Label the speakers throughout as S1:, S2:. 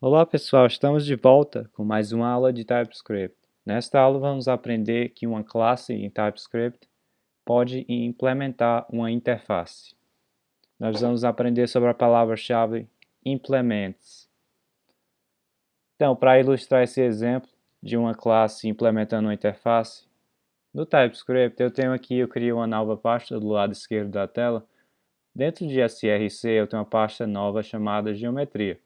S1: Olá pessoal, estamos de volta com mais uma aula de TypeScript. Nesta aula vamos aprender que uma classe em TypeScript pode implementar uma interface. Nós vamos aprender sobre a palavra-chave implements. Então, para ilustrar esse exemplo de uma classe implementando uma interface, no TypeScript eu criei uma nova pasta do lado esquerdo da tela. Dentro de src eu tenho uma pasta nova chamada geometria.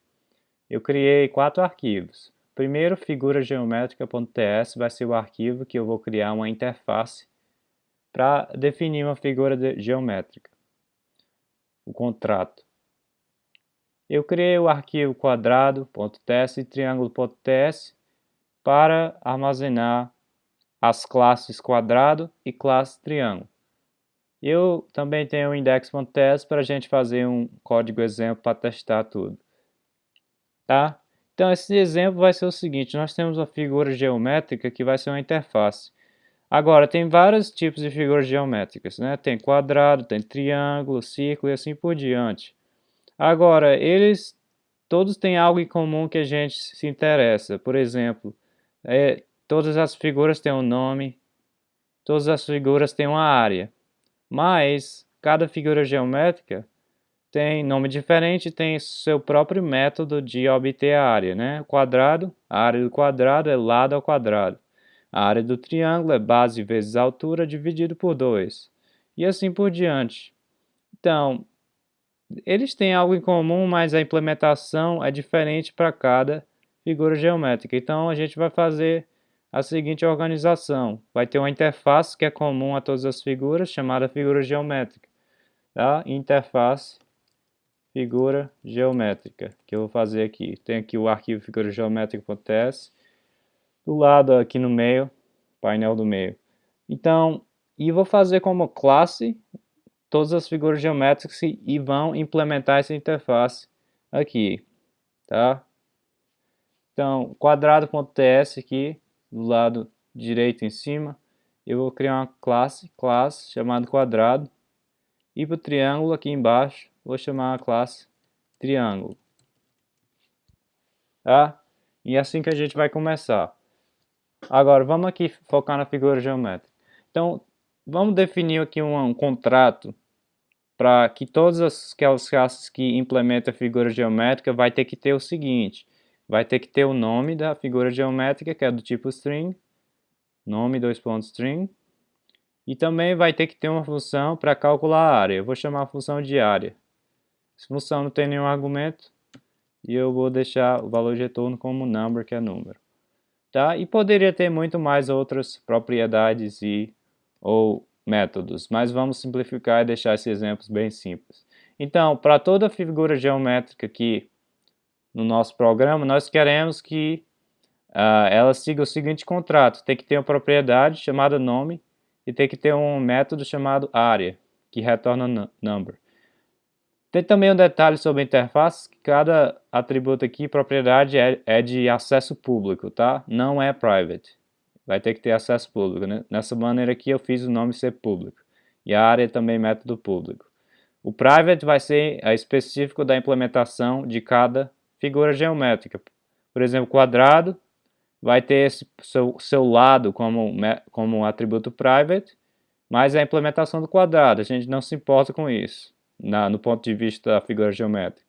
S1: Eu criei 4 arquivos. Primeiro, figurageométrica.ts vai ser o arquivo que eu vou criar uma interface para definir uma figura geométrica, o contrato. Eu criei o arquivo quadrado.ts e triângulo.ts para armazenar as classes quadrado e classe triângulo. Eu também tenho o index.ts para a gente fazer um código exemplo para testar tudo. Tá? Então, esse exemplo vai ser o seguinte: nós temos uma figura geométrica que vai ser uma interface. Agora, tem vários tipos de figuras geométricas, né? Tem quadrado, tem triângulo, círculo e assim por diante. Agora, eles todos têm algo em comum que a gente se interessa. Por exemplo, todas as figuras têm um nome, todas as figuras têm uma área. Mas, cada figura geométrica tem nome diferente, tem seu próprio método de obter a área, né? Quadrado, a área do quadrado é lado ao quadrado. A área do triângulo é base vezes altura dividido por 2. E assim por diante. Então, eles têm algo em comum, mas a implementação é diferente para cada figura geométrica. Então, a gente vai fazer a seguinte organização. Vai ter uma interface que é comum a todas as figuras, chamada figura geométrica. Tá? Interface figura geométrica, que eu vou fazer aqui. Tem aqui o arquivo figura geométrica.ts, do lado aqui no meio, painel do meio. Então, e vou fazer como classe todas as figuras geométricas e vão implementar essa interface aqui, tá? Então, quadrado.ts aqui, do lado direito em cima, eu vou criar uma classe chamada quadrado, e para o triângulo aqui embaixo, vou chamar a classe triângulo. Tá? E é assim que a gente vai começar. Agora, vamos aqui focar na figura geométrica. Então, vamos definir aqui um contrato para que todas aquelas classes que implementam a figura geométrica vai ter que ter o seguinte. Vai ter que ter o nome da figura geométrica, que é do tipo string, nome, string, e também vai ter que ter uma função para calcular a área. Eu vou chamar a função de área. Essa função não tem nenhum argumento, e eu vou deixar o valor de retorno como number, que é número. Tá? E poderia ter muito mais outras propriedades ou métodos, mas vamos simplificar e deixar esses exemplos bem simples. Então, para toda figura geométrica aqui no nosso programa, nós queremos que ela siga o seguinte contrato. Tem que ter uma propriedade chamada nome e tem que ter um método chamado área, que retorna number. Tem também um detalhe sobre a interface, que cada atributo aqui, propriedade, é de acesso público, tá? Não é private. Vai ter que ter acesso público, né? Nessa maneira aqui eu fiz o nome ser público. E a área também método público. O private vai ser específico da implementação de cada figura geométrica. Por exemplo, quadrado vai ter esse seu lado como atributo private, mas é a implementação do quadrado, a gente não se importa com isso, no ponto de vista da figura geométrica,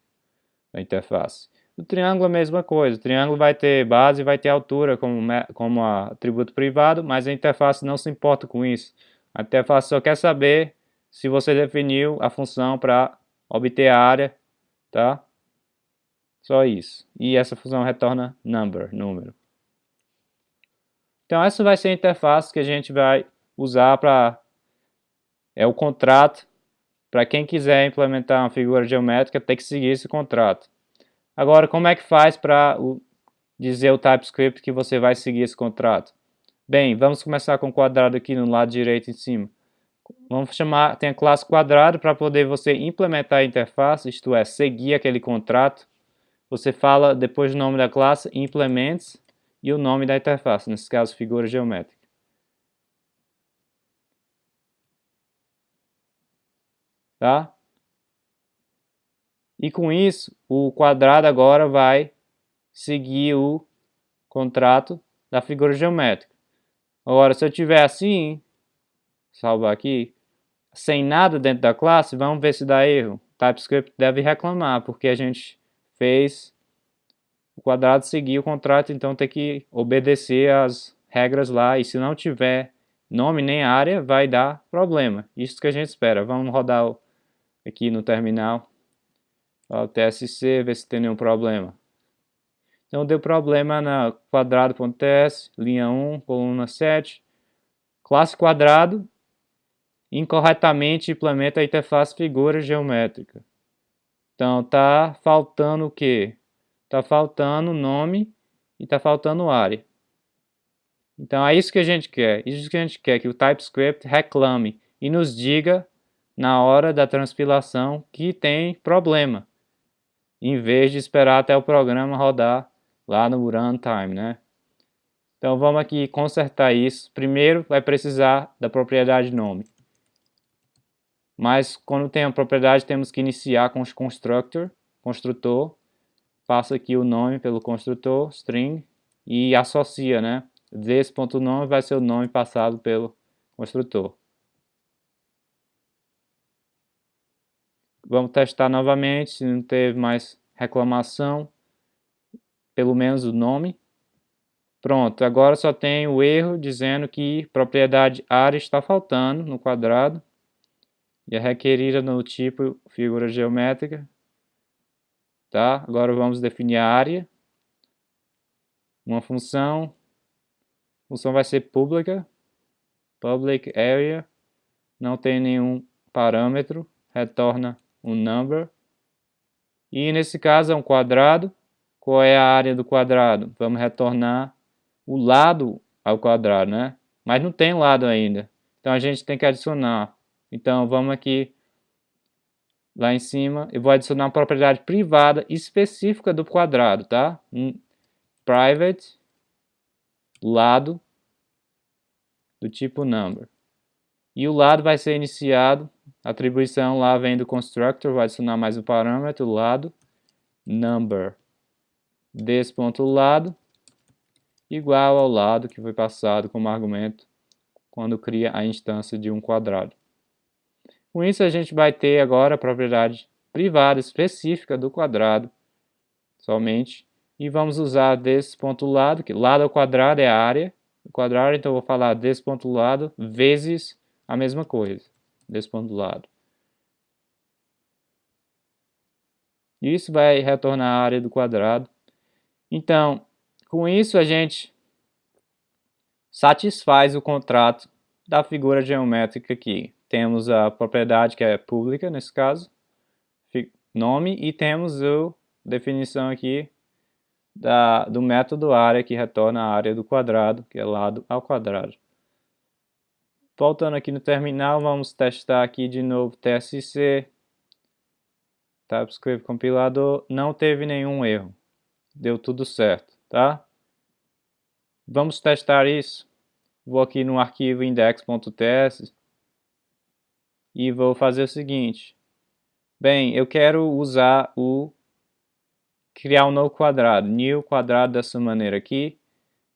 S1: da interface. O triângulo é a mesma coisa, o triângulo vai ter base e vai ter altura como atributo privado, mas a interface não se importa com isso. A interface só quer saber se você definiu a função para obter a área, tá? Só isso. E essa função retorna number, número. Então essa vai ser a interface que a gente vai usar para o contrato. Para quem quiser implementar uma figura geométrica, tem que seguir esse contrato. Agora, como é que faz para dizer o TypeScript que você vai seguir esse contrato? Bem, vamos começar com o quadrado aqui no lado direito em cima. Vamos chamar, tem a classe quadrado para poder você implementar a interface, isto é, seguir aquele contrato. Você fala depois do nome da classe, implements, e o nome da interface, nesse caso, figura geométrica. Tá? E com isso, o quadrado agora vai seguir o contrato da figura geométrica. Agora, se eu tiver assim, salvar aqui, sem nada dentro da classe, vamos ver se dá erro. O TypeScript deve reclamar, porque a gente fez o quadrado seguir o contrato, então tem que obedecer as regras lá, e se não tiver nome nem área, vai dar problema. Isso que a gente espera. Vamos rodar aqui no terminal, o TSC, ver se tem nenhum problema. Então deu problema na quadrado.ts, linha 1, coluna 7, classe quadrado, incorretamente implementa a interface figura geométrica. Então tá faltando o quê? Tá faltando nome e tá faltando área. Então é isso que a gente quer. Isso que a gente quer, que o TypeScript reclame e nos diga na hora da transpilação que tem problema, em vez de esperar até o programa rodar lá no runtime, né? Então vamos aqui consertar isso. Primeiro vai precisar da propriedade nome. Mas quando tem a propriedade temos que iniciar com o construtor, passa aqui o nome pelo construtor, string, e associa, né? This.nome vai ser o nome passado pelo construtor. Vamos testar novamente, se não teve mais reclamação, pelo menos o nome. Pronto, agora só tem o erro dizendo que propriedade área está faltando no quadrado e é requerida no tipo figura geométrica. Tá? Agora vamos definir a área. Uma função. A função vai ser pública. Public area. Não tem nenhum parâmetro. Retorna um number. E nesse caso é um quadrado. Qual é a área do quadrado? Vamos retornar o lado ao quadrado, né? Mas não tem lado ainda. Então a gente tem que adicionar. Então vamos aqui lá em cima. Eu vou adicionar uma propriedade privada específica do quadrado, tá? Private lado do tipo number. E o lado vai ser iniciado. A atribuição lá vem do constructor. Vai adicionar mais um parâmetro lado number. This.lado igual ao lado que foi passado como argumento quando cria a instância de um quadrado. Com isso a gente vai ter agora a propriedade privada específica do quadrado somente. E vamos usar this.lado, que lado ao quadrado é a área do quadrado, então eu vou falar this.lado vezes a mesma coisa, this.lado. Isso vai retornar a área do quadrado. Então, com isso a gente satisfaz o contrato da figura geométrica aqui. Temos a propriedade que é pública, nesse caso, nome, e temos a definição aqui do método área, que retorna a área do quadrado, que é lado ao quadrado. Voltando aqui no terminal, vamos testar aqui de novo TSC, TypeScript compilador, não teve nenhum erro, deu tudo certo, tá? Vamos testar isso. Vou aqui no arquivo index.ts e vou fazer o seguinte. Bem, eu quero usar criar um novo quadrado, new quadrado dessa maneira aqui.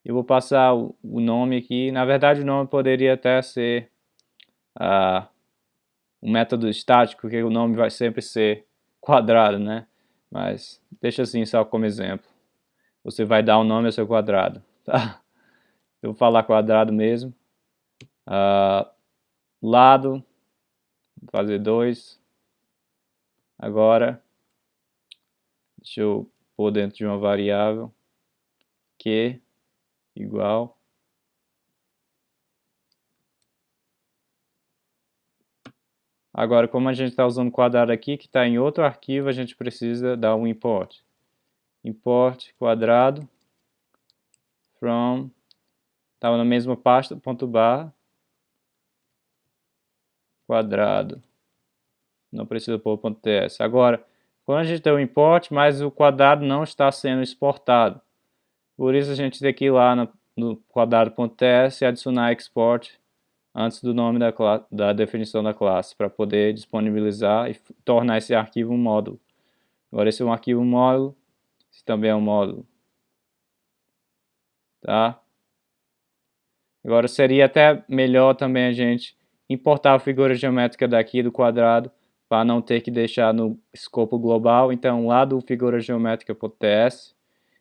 S1: Eu vou passar o nome aqui. Na verdade, o nome poderia até ser um método estático, porque o nome vai sempre ser quadrado, né? Mas deixa assim só como exemplo. Você vai dar um nome ao seu quadrado, tá? Eu vou falar quadrado mesmo. Lado, vou fazer 2. Agora, deixa eu pôr dentro de uma variável que igual agora, como a gente está usando quadrado aqui, que está em outro arquivo, a gente precisa dar um import. Import quadrado from, estava na mesma pasta, ponto barra, quadrado. Não precisa pôr ponto .ts. Agora, quando a gente tem o import, mas o quadrado não está sendo exportado. Por isso a gente tem que ir lá no quadrado.ts e adicionar export antes do nome da definição da classe, para poder disponibilizar e tornar esse arquivo um módulo. Agora esse é um arquivo módulo, esse também é um módulo. tá? Agora seria até melhor também a gente importar a figura geométrica daqui do quadrado para não ter que deixar no escopo global. Então lá do figura geométrica.ts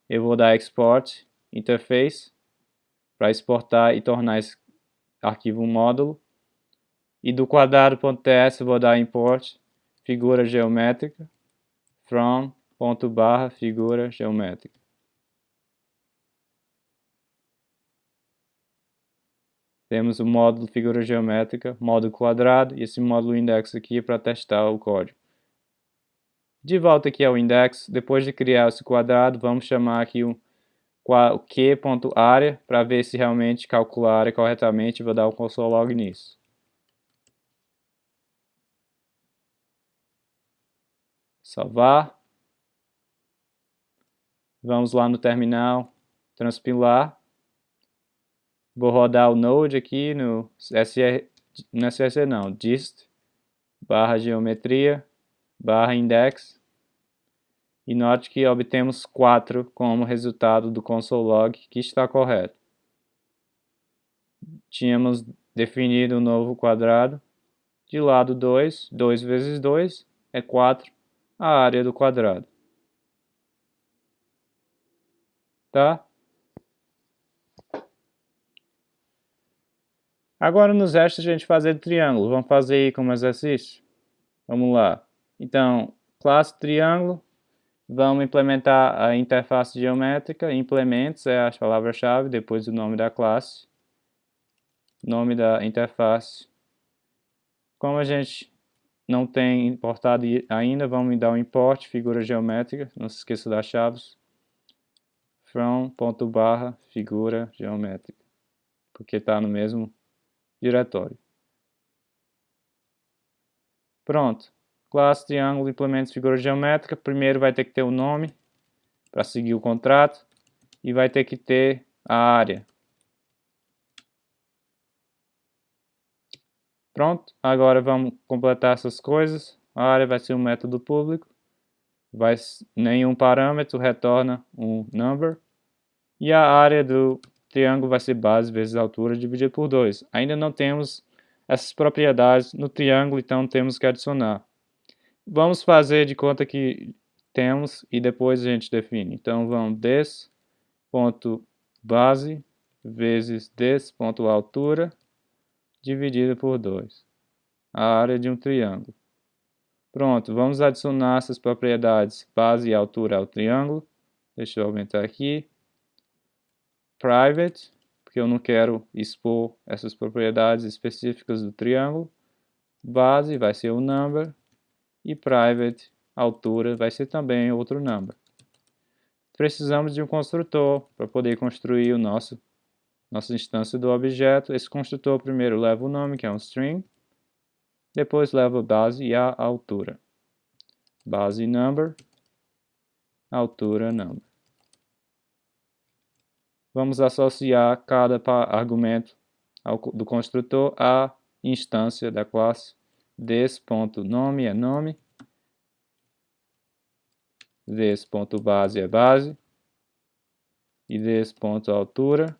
S1: eu vou dar export interface para exportar e tornar esse arquivo um módulo. E do quadrado.ts eu vou dar import figura geométrica from figura geométrica. Temos o módulo figura geométrica, módulo quadrado e esse módulo index aqui para testar o código. De volta aqui ao index, depois de criar esse quadrado, vamos chamar aqui o q.area para ver se realmente calcula a área corretamente e vou dar o console log nisso. Salvar. Vamos lá no terminal, transpilar. Vou rodar o Node aqui no SRC não, dist barra geometria barra index. E note que obtemos 4 como resultado do console log, que está correto. Tínhamos definido um novo quadrado. De lado 2, 2 vezes 2 é 4, a área do quadrado. Tá? Agora nos resta a gente fazer triângulo. Vamos fazer aí como exercício? Vamos lá. Então, classe triângulo. Vamos implementar a interface geométrica. Implementos é a palavra-chave, depois o nome da classe. Nome da interface. Como a gente não tem importado ainda, vamos dar um import, figura geométrica. Não se esqueça das chaves. From, figura geométrica. Porque está no mesmo diretório. Pronto. Classe triângulo implementos figura geométrica. Primeiro vai ter que ter o nome para seguir o contrato e vai ter que ter a área. Pronto. Agora vamos completar essas coisas. A área vai ser um método público. Nenhum parâmetro retorna um number. E a área do triângulo vai ser base vezes altura dividido por 2. Ainda não temos essas propriedades no triângulo, então temos que adicionar. Vamos fazer de conta que temos e depois a gente define. Então vamos des.base vezes des.altura dividido por 2. A área de um triângulo. Pronto, vamos adicionar essas propriedades base e altura ao triângulo. Deixa eu aumentar aqui. Private, porque eu não quero expor essas propriedades específicas do triângulo. Base vai ser o number. E private, altura, vai ser também outro number. Precisamos de um construtor para poder construir o nossa instância do objeto. Esse construtor primeiro leva o nome, que é um string. Depois leva a base e a altura. Base number, altura number. Vamos associar cada argumento do construtor à instância da classe. Des.nome é nome. Des.base é base. E des.altura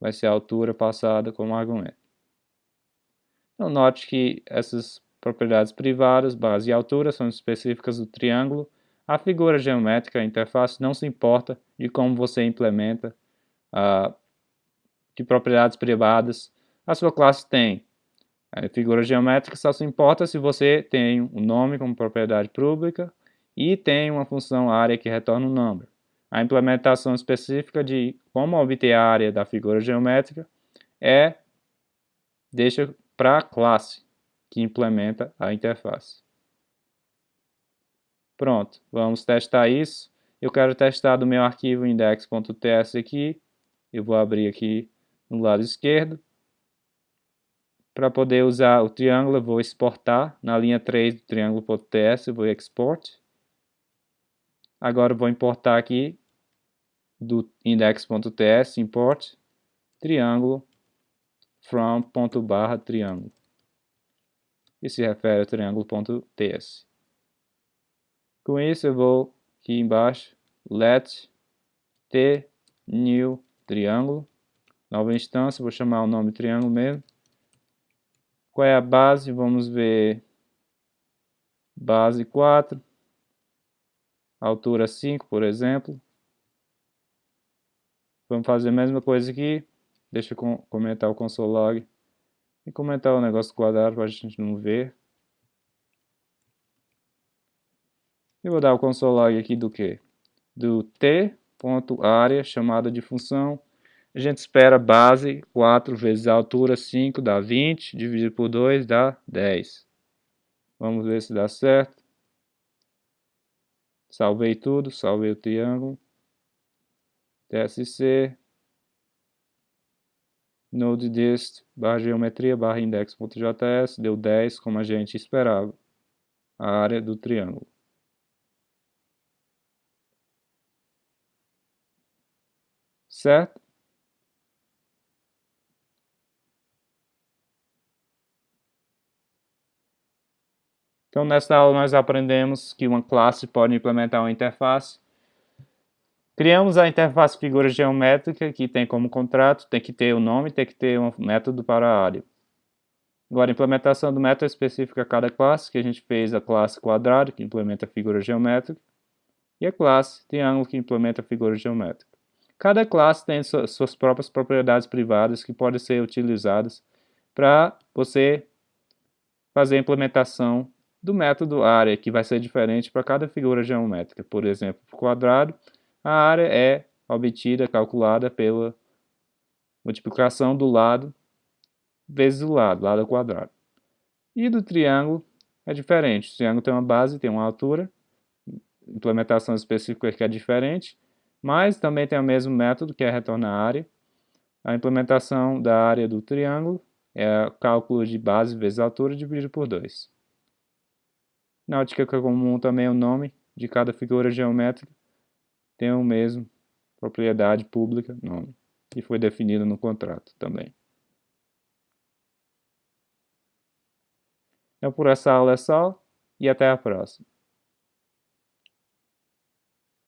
S1: vai ser a altura passada como argumento. Então, note que essas propriedades privadas, base e altura, são específicas do triângulo. A figura geométrica, a interface, não se importa de como você implementa, de propriedades privadas. A sua classe tem. A figura geométrica só se importa se você tem um nome como propriedade pública e tem uma função área que retorna um número. A implementação específica de como obter a área da figura geométrica deixa para a classe que implementa a interface. Pronto, vamos testar isso. Eu quero testar do meu arquivo index.ts aqui. Eu vou abrir aqui no lado esquerdo. Para poder usar o triângulo, eu vou exportar na linha 3 do triângulo.ts, eu vou export. Agora eu vou importar aqui do index.ts, import, triângulo, from triângulo. E se refere ao triângulo.ts. Com isso eu vou aqui embaixo, let t new triângulo, nova instância, vou chamar o nome triângulo mesmo. Qual é a base? Vamos ver base 4, altura 5, por exemplo. Vamos fazer a mesma coisa aqui. Deixa eu comentar o console log e comentar o negócio quadrado para a gente não ver. Eu vou dar o console log aqui do que? Do t.area, chamada de função. A gente espera base 4 vezes a altura 5 dá 20, dividido por 2 dá 10. Vamos ver se dá certo. Salvei tudo, salvei o triângulo. TSC. Node.dist, barra geometria, barra index.js, deu 10, como a gente esperava. A área do triângulo. Certo? Então, nesta aula nós aprendemos que uma classe pode implementar uma interface. Criamos a interface figura geométrica, que tem como contrato, tem que ter o nome, tem que ter um método para a área. Agora, a implementação do método específico a cada classe, que a gente fez a classe quadrado, que implementa a figura geométrica, e a classe triângulo, que implementa a figura geométrica. Cada classe tem suas próprias propriedades privadas que podem ser utilizadas para você fazer a implementação do método área, que vai ser diferente para cada figura geométrica. Por exemplo, para o quadrado, a área é obtida, calculada pela multiplicação do lado vezes o lado ao quadrado. E do triângulo é diferente. O triângulo tem uma base, tem uma altura, implementação específica que é diferente, mas também tem o mesmo método, que é retornar a área. A implementação da área do triângulo é o cálculo de base vezes altura dividido por 2. Na ótica comum também o nome de cada figura geométrica tem o mesmo propriedade pública, nome, que foi definido no contrato também. Então por essa aula é só e até a próxima.